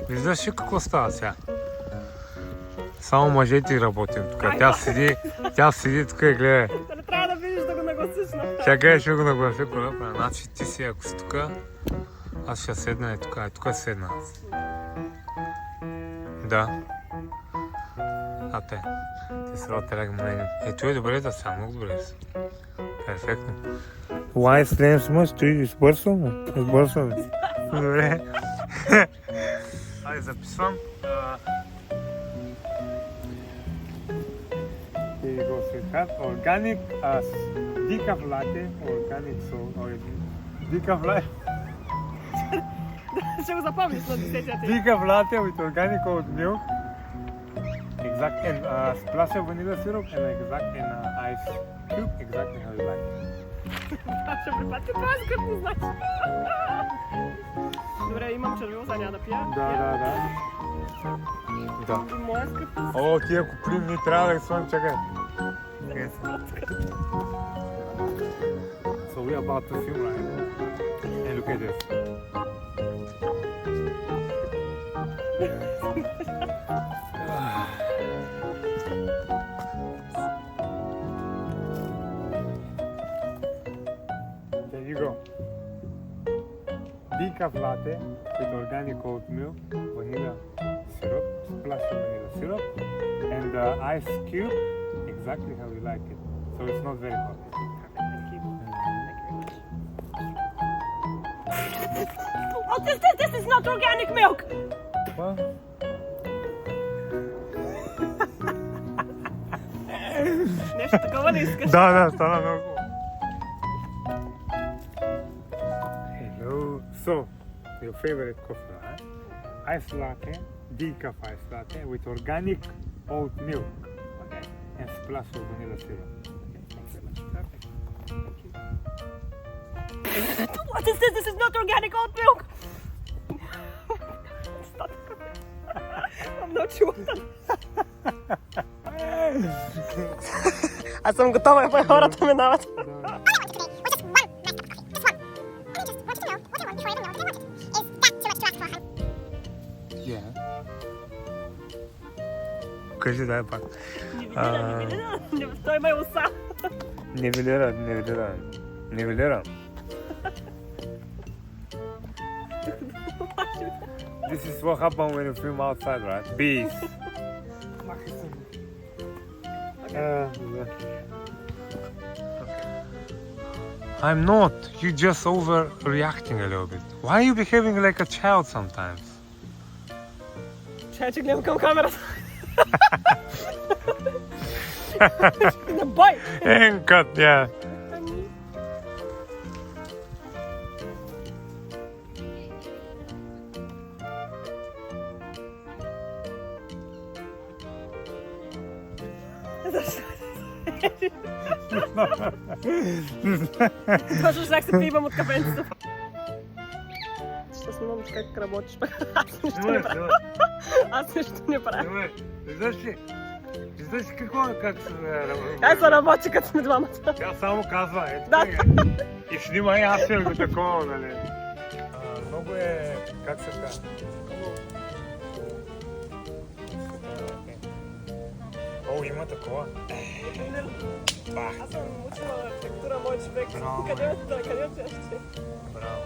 Виждаш ли какво става сега? Само мъжете работим тук. Тя седи тук и гледа. Не трябва да видиш да го нагласиш на. Чакай, ще го наглася, какво направя. Значи ти си, ако си тук, аз ще седна и тук. Тук седна аз. Да. А те. Ти се рода теляга мнение. Той е добре да сега, много добре си. Перфектно. Лай слем сме, стои, избърсвам му. Добре. Айде, записвам. Here you go, sweetheart. Organic decaf latte, organic decaf latte. Ще го запомниш на 10-тия ти. Decaf latte with organic oat milk. Exact and splash of vanilla syrup and ice cube, exactly how you like. Ще припати това, като значи. Добре, имам червило, сега няма да пия. Да. И моя скъпи. О, тия куприни трябва да ги слагам, чакай. So we are about to film, right? And look at this. There you go. Decaf latte with organic oat milk, vanilla syrup, splash of vanilla syrup, and ice cube, exactly how you like it. So it's not very hot. Thank you. What is this? This is not organic milk! What? Нещо такова не искаш. Да, стана много. Hello. So, your favorite coffee, right? Ice latte, decaf ice latte with organic oat milk, okay, and splash of vanilla syrup. Okay, thanks very much. Perfect. Thank you. What is this? This is not organic oat milk! I'm not sure. Аз съм готова, и хората минават. Кажи, дай пак. Не той ме уса. Нивелира. This is what happens when you film outside, right? Bees. I'm not. You're just overreacting a little bit. Why are you behaving like a child sometimes? Чай, че гледам към камерата. Не бой! And cut, yeah. Точно ще се пивам от кафенцето. Ще снимам как работиш. Аз нищо не правя. Виждаш ли как се работи? Как се работи, като сме двамата? Тя само казва, ето Да. и снимай аз ще го такова, нали? Много е, как се казва? О, има такова. Аз съм учила архитектура, мой човек. Къде отиваш ти? Браво.